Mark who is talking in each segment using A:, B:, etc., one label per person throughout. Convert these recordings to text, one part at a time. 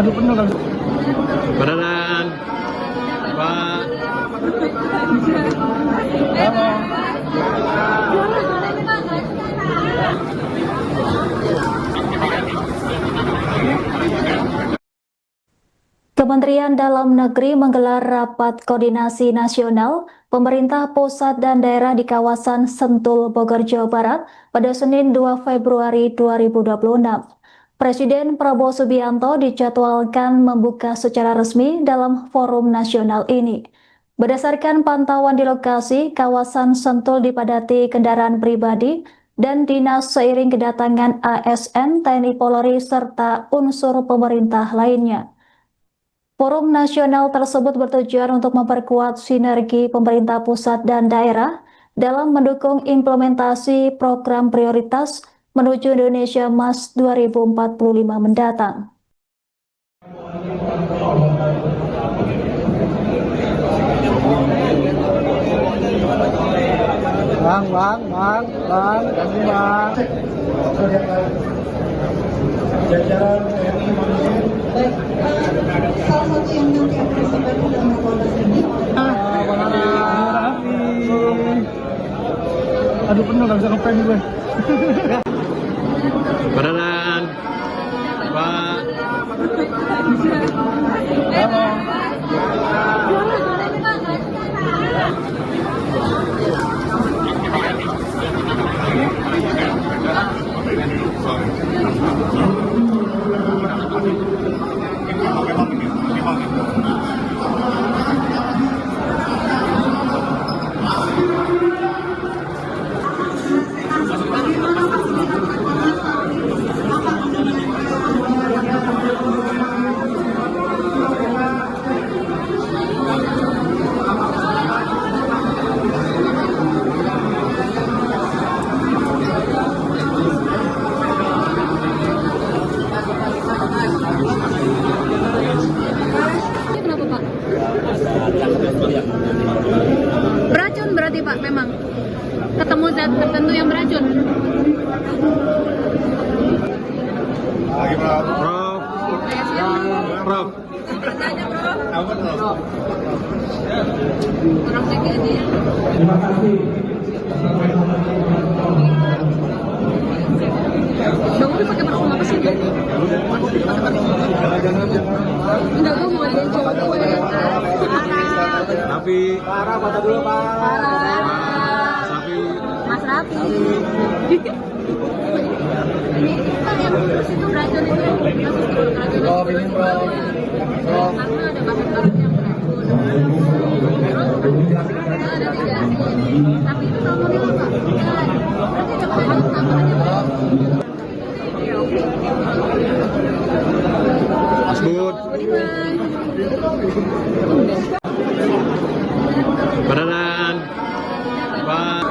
A: Aduh penuh kan.
B: Beneran, Pak.
A: Halo.
C: Kementerian Dalam Negeri menggelar rapat koordinasi nasional pemerintah pusat dan daerah di kawasan Sentul, Bogor, Jawa Barat pada Senin 2 Februari 2026. Presiden Prabowo Subianto dijadwalkan membuka secara resmi dalam forum nasional ini. Berdasarkan pantauan di lokasi, kawasan Sentul dipadati kendaraan pribadi dan dinas seiring kedatangan ASN, TNI Polri, serta unsur pemerintah lainnya. Forum nasional tersebut bertujuan untuk memperkuat sinergi pemerintah pusat dan daerah dalam mendukung implementasi program prioritas menuju Indonesia Emas 2045 mendatang.
A: Bang, kasih bang. Jajaran TNI Polri.
D: Salah satu yang nanti akan disampaikan dalam rakornas ini.
A: Aduh penuh gak bisa ngepen gue.
B: Beneran, Pak.
A: Halo.
E: Kenapa Pak? Beracun berarti Pak, memang ketemu zat tertentu yang beracun.
B: Lagi Prof. Prof.
E: Orang sakit aja ya.
A: Terima kasih.
E: Bangun pakai parfum apa sih? Enggak, gue mau ada cowok gue.
B: Tapi
A: Parah, foto dulu Pak.
B: Sapi.
E: Mas Rafi. Ini kan yang itu beracun itu kasus beracun.
A: Oh, ini Bro.
E: Karena ada bahan-bahan yang beracun. Ada tiga. Tapi itu nomornya apa? Berarti ada bahan tambahan.
B: Mas Bud. Beneran, Pak.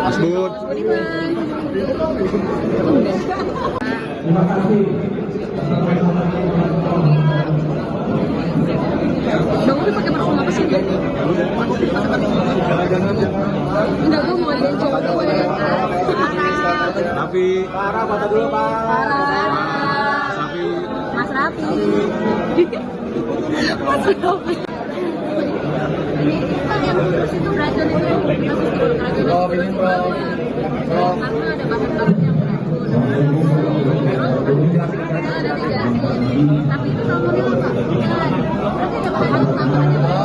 B: Mas Bud.
A: Terima kasih.
E: Bangun pakai parfum apa sih? Enggak, gue mau ada cowok gue.
B: Tapi
A: Parah, foto dulu Pak.
B: Sapi.
E: Mas Rafi. Mas Rafi. Ini kan yang itu beracun itu kasus beracun.
A: Oh, ini Bro.
E: Karena ada bahan-bahan yang beracun. Ada tiga. Tapi itu nomornya apa? Berarti ada bahan tambahan.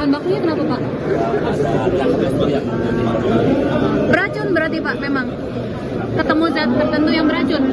E: Bahan bakunya kenapa Pak? Beracun berarti Pak, memang ketemu zat tertentu yang beracun.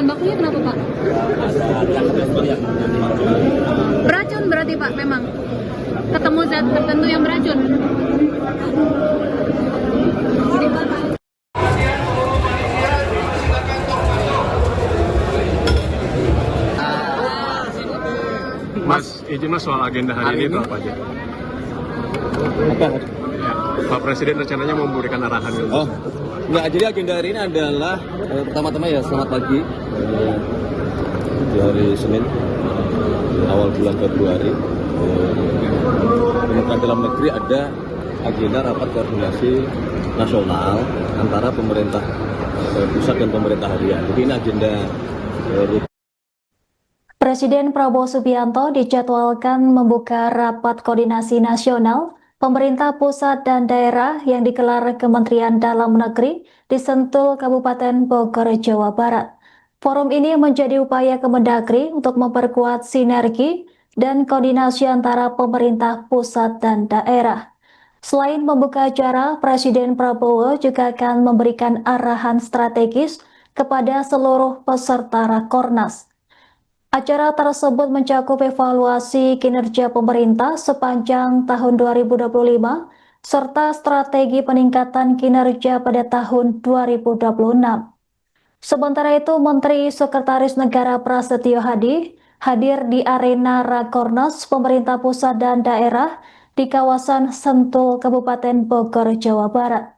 E: Bahan bakunya kenapa Pak? Beracun berarti Pak memang? Ketemu zat tertentu yang beracun?
B: Mas, izin Mas soal agenda hari ini itu apa aja?
F: Apa?
B: Ya, Pak Presiden rencananya mau memberikan arahan.
F: Oh, enggak. Jadi agenda hari ini adalah pertama-tama ya selamat pagi di hari Senin awal bulan Februari. Kementerian Dalam Negeri ada agenda rapat koordinasi nasional antara pemerintah pusat dan pemerintah harian. Jadi ini agenda rutin.
C: Presiden Prabowo Subianto dijadwalkan membuka rapat koordinasi nasional pemerintah pusat dan daerah yang digelar Kementerian Dalam Negeri di Sentul, Kabupaten Bogor, Jawa Barat. Forum ini menjadi upaya Kemendagri untuk memperkuat sinergi dan koordinasi antara pemerintah pusat dan daerah. Selain membuka acara, Presiden Prabowo juga akan memberikan arahan strategis kepada seluruh peserta Rakornas. Acara tersebut mencakup evaluasi kinerja pemerintah sepanjang tahun 2025 serta strategi peningkatan kinerja pada tahun 2026. Sementara itu, Menteri Sekretaris Negara Prasetyo Hadi hadir di arena Rakornas pemerintah pusat dan daerah di kawasan Sentul, Kabupaten Bogor, Jawa Barat.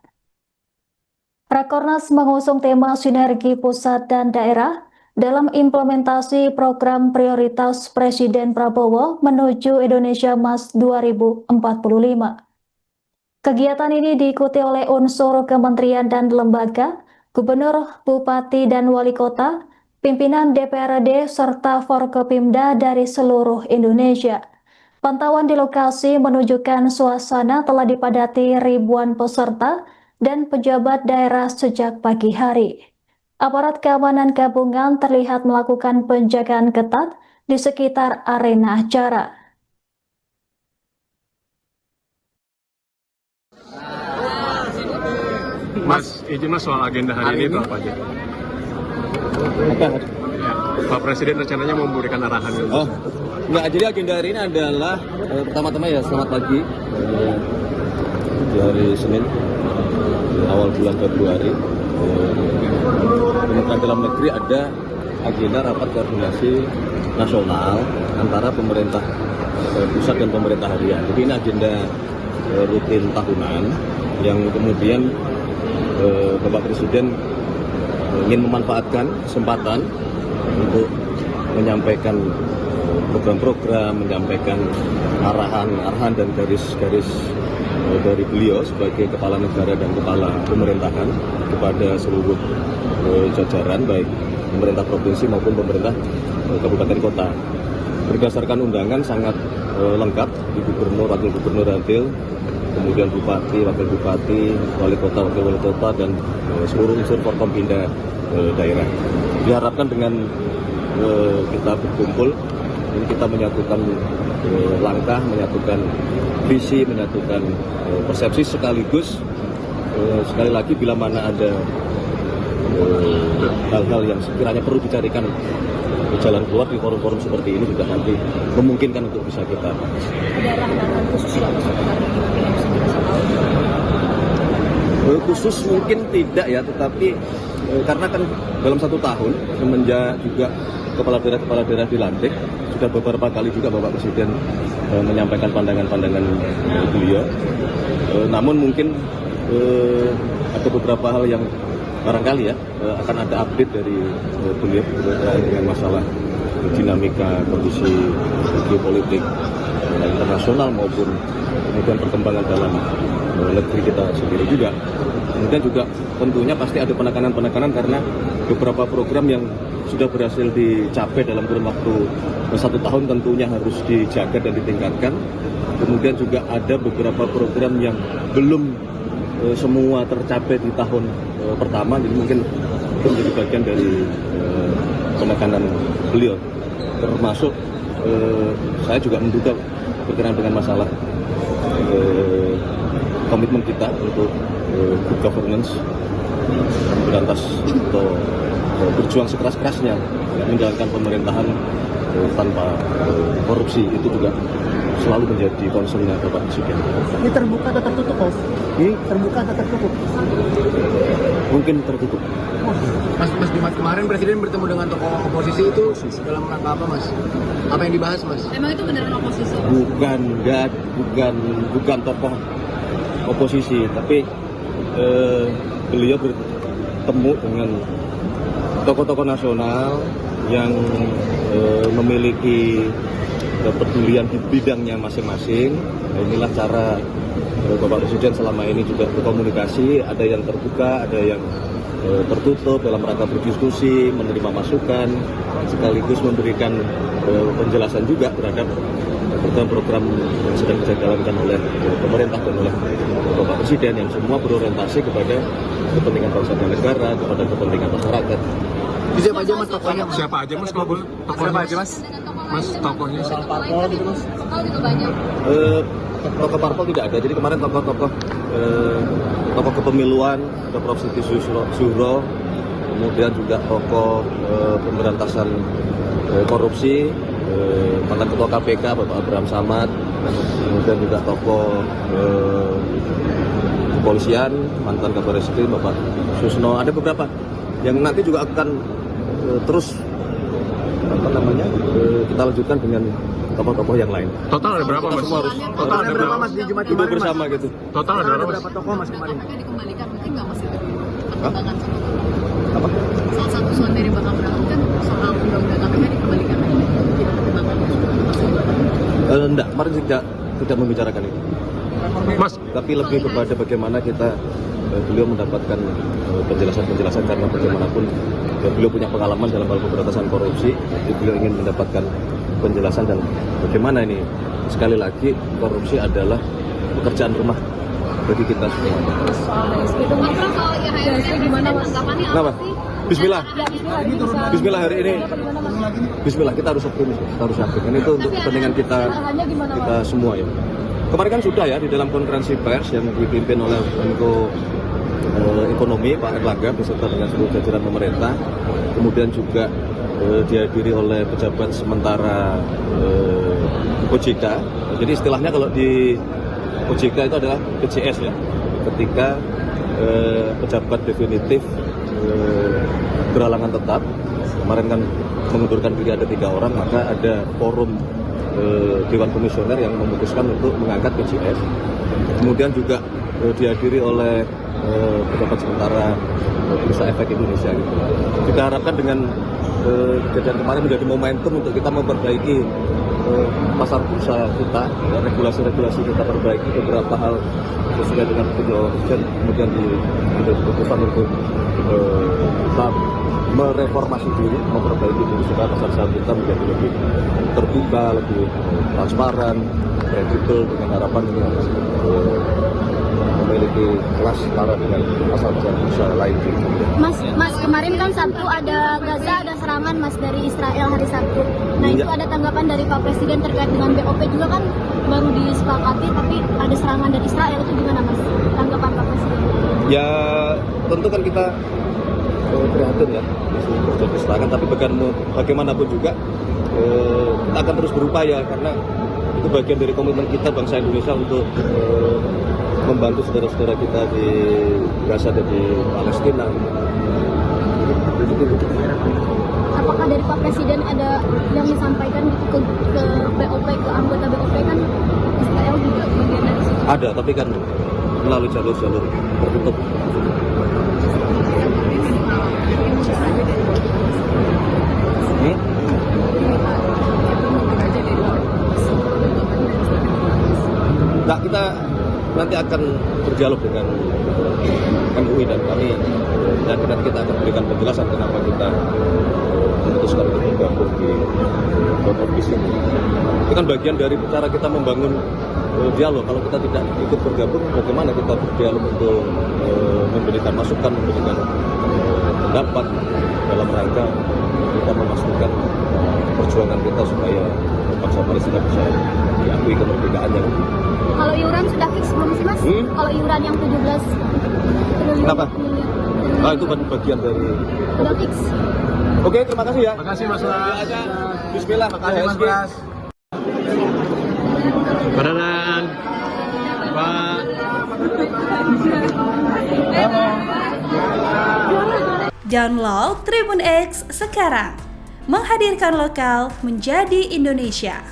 C: Rakornas mengusung tema sinergi pusat dan daerah dalam implementasi program prioritas Presiden Prabowo menuju Indonesia Emas 2045. Kegiatan ini diikuti oleh unsur kementerian dan lembaga, gubernur, bupati, dan wali kota, pimpinan DPRD, serta Forkopimda dari seluruh Indonesia. Pantauan di lokasi menunjukkan suasana telah dipadati ribuan peserta dan pejabat daerah sejak pagi hari. Aparat keamanan gabungan terlihat melakukan penjagaan ketat di sekitar arena acara.
B: Mas, izin Mas soal agenda hari ini itu apa aja?
F: Apa?
B: Ya, Pak Presiden rencananya mau memberikan arahan.
F: Oh, enggak. Jadi agenda hari ini adalah pertama-tama ya selamat pagi di hari Senin awal bulan Februari. Kementerian Dalam Negeri ada agenda rapat koordinasi nasional antara pemerintah pusat dan pemerintah harian. Jadi ini agenda rutin tahunan yang kemudian Bapak Presiden ingin memanfaatkan kesempatan untuk menyampaikan program-program, menyampaikan arahan dan garis-garis dari beliau sebagai kepala negara dan kepala pemerintahan kepada seluruh jajaran baik pemerintah provinsi maupun pemerintah kabupaten kota. Berdasarkan undangan sangat lengkap di gubernur, wakil gubernur hadir, kemudian bupati, wakil bupati, wali kota, wakil wali kota, dan seluruh unsur Forkompinda daerah. Diharapkan dengan kita berkumpul, ini kita menyatukan langkah, menyatukan visi, menyatukan persepsi sekaligus sekali lagi bila mana ada hal-hal yang sekiranya perlu dicarikan jalan keluar di forum-forum seperti ini juga nanti memungkinkan untuk bisa kita bahas. Khusus mungkin tidak ya, tetapi karena kan dalam 1 tahun semenjak juga kepala daerah dilantik, sudah beberapa kali juga Bapak Presiden menyampaikan pandangan-pandangan beliau. Namun mungkin ada beberapa hal yang barangkali ya akan ada update dari beliau dengan masalah dinamika kondisi geopolitik internasional maupun kemudian perkembangan dalam negeri kita sendiri juga. Kemudian juga tentunya pasti ada penekanan-penekanan karena beberapa program yang sudah berhasil dicapai dalam kurun waktu 1 tahun tentunya harus dijaga dan ditingkatkan. Kemudian juga ada beberapa program yang belum semua tercapai di tahun pertama, jadi mungkin itu menjadi bagian dari penekanan beliau. Termasuk saya juga menduga berkenaan dengan masalah komitmen kita untuk good governance, berantas atau berjuang sekeras-kerasnya menjalankan pemerintahan tanpa korupsi, itu juga selalu menjadi concern-nya Bapak Presiden.
A: Ini terbuka atau tertutup, Mas? Terbuka atau tertutup?
F: Mungkin tertutup.
A: Mas Dimas, kemarin Presiden bertemu dengan tokoh oposisi itu dalam rangka apa, Mas? Apa yang dibahas, Mas?
E: Emang itu beneran oposisi?
F: Bukan tokoh oposisi, tapi beliau bertemu dengan tokoh-tokoh nasional yang memiliki kepedulian di bidangnya masing-masing. Nah, inilah cara Bapak Presiden selama ini juga berkomunikasi, ada yang terbuka, ada yang tertutup dalam rangka berdiskusi, menerima masukan, sekaligus memberikan penjelasan juga terhadap program-program yang sedang dijalankan oleh pemerintah dan oleh Bapak Presiden yang semua berorientasi kepada kepentingan bangsa dan negara, kepada kepentingan masyarakat.
A: Siapa aja, Mas, tokohnya?
B: Siapa aja Mas kalau boleh? Tokohnya
A: Siapa aja, Mas?
B: Mas, tokohnya
E: Soal parpol gitu, Mas. Parpol juga banyak.
F: Tokoh parpol tidak ada. Jadi kemarin tokoh kepemiluan, ada Prof. Siti Zuhro, kemudian juga tokoh pemberantasan korupsi, mantan ketua KPK Bapak Abraham Samad, kemudian juga tokoh kepolisian, mantan Kabar Eskrim Bapak Susno. Ada beberapa yang nanti juga akan terus kita lanjutkan dengan tokoh-tokoh yang lain.
B: total ada berapa Mas?
F: Semua harus
B: Total ada berapa
A: Mas, di Jumat
F: duduk
A: kemarin, Mas?
F: bersama gitu.
B: Total ada berapa Mas?
A: Berapa tokoh, Mas, kemarin?
E: Apakah dikembalikan? Mungkin nggak Mas itu perkembangan sama
F: Apa?
E: salah satu usulan dari Bang Abraham kan soal undang-undang KPK dikembalikan. Gimana perkembangan Mas?
F: Enggak, kemarin tidak membicarakan itu.
B: Mas,
F: Tapi lebih kepada bagaimana kita beliau mendapatkan penjelasan-penjelasan karena bagaimanapun beliau punya pengalaman dalam hal pemberantasan korupsi, jadi beliau ingin mendapatkan penjelasan dan bagaimana ini sekali lagi korupsi adalah pekerjaan rumah bagi kita semua.
E: Soal IHSG gimana Mas? Tanggapannya
F: Kenapa?
E: apa sih?
F: Bismillah.
E: Bismillah.
F: Bismillah hari ini. Bismillah, kita harus optimis, kita harus yakin. Ini itu untuk kepentingan kita semua ya. Kemarin kan sudah ya di dalam konferensi pers yang dipimpin oleh Menko Ekonomi Pak Erlangga beserta dengan seluruh jajaran pemerintah, kemudian juga dihadiri oleh pejabat sementara OJK. Jadi istilahnya kalau di OJK itu adalah PJS ya, ketika pejabat definitif berhalangan tetap. Kemarin kan mengundurkan diri ada 3 orang, maka ada forum Dewan Komisioner yang memutuskan untuk mengangkat PJS. Kemudian juga dihadiri oleh pejabat sementara Bursa Efek Indonesia gitu. Kita harapkan dengan kejadian kemarin menjadi momentum untuk kita memperbaiki pasar bursa kita, regulasi-regulasi kita perbaiki beberapa hal sesuai dengan petunjuk Presiden, kemudian diambil keputusan untuk kita mereformasi diri, memperbaiki diri supaya pasar saham kita menjadi lebih terbuka, lebih transparan, kredibel, dengan harapan ini akan memiliki kelas setara dengan pasar-pasar bursa lain.
E: Mas, kemarin kan Sabtu ada Gaza, ada serangan Mas dari Israel hari Sabtu. Nah itu ada tanggapan dari Pak Presiden terkait dengan BOP juga kan baru disepakati, tapi ada serangan dari Israel, itu gimana Mas tanggapan Pak Presiden?
F: Ya tentu kan kita prihatin ya terjadi serangan, tapi bagaimanapun juga kita akan terus berupaya karena itu bagian dari komitmen kita bangsa Indonesia untuk membantu saudara-saudara kita di Gaza dan di Palestina.
E: Apakah dari Pak Presiden ada yang disampaikan gitu ke BOP, ke anggota BOP kan Israel juga bagian dari situ?
F: Ada, tapi kan melalui jalur-jalur tertutup. Nah, kita nanti akan berdialog dengan MUI dan kami, dan nanti kita akan berikan penjelasan kenapa kita memutuskan untuk bergabung di Board ini. Itu kan bagian dari cara kita membangun dialog. Kalau kita tidak ikut bergabung, bagaimana kita berdialog untuk memberikan masukan, memberikan pendapat dalam rangka kita memastikan perjuangan kita supaya bangsa Palestina bisa diakui kemerdekaannya.
E: Kalau iuran sudah fix belum sih Mas? Kalau iuran yang 17 triliun.
F: Kenapa? Nah, itu bagian dari.
E: Sudah fix.
F: Oke, terima kasih ya.
B: Terima kasih Mas Pras.
F: Bismillah.
A: Terima kasih Mas Pras.
B: Peranan Pak.
G: Download Tribun X sekarang, menghadirkan lokal menjadi Indonesia.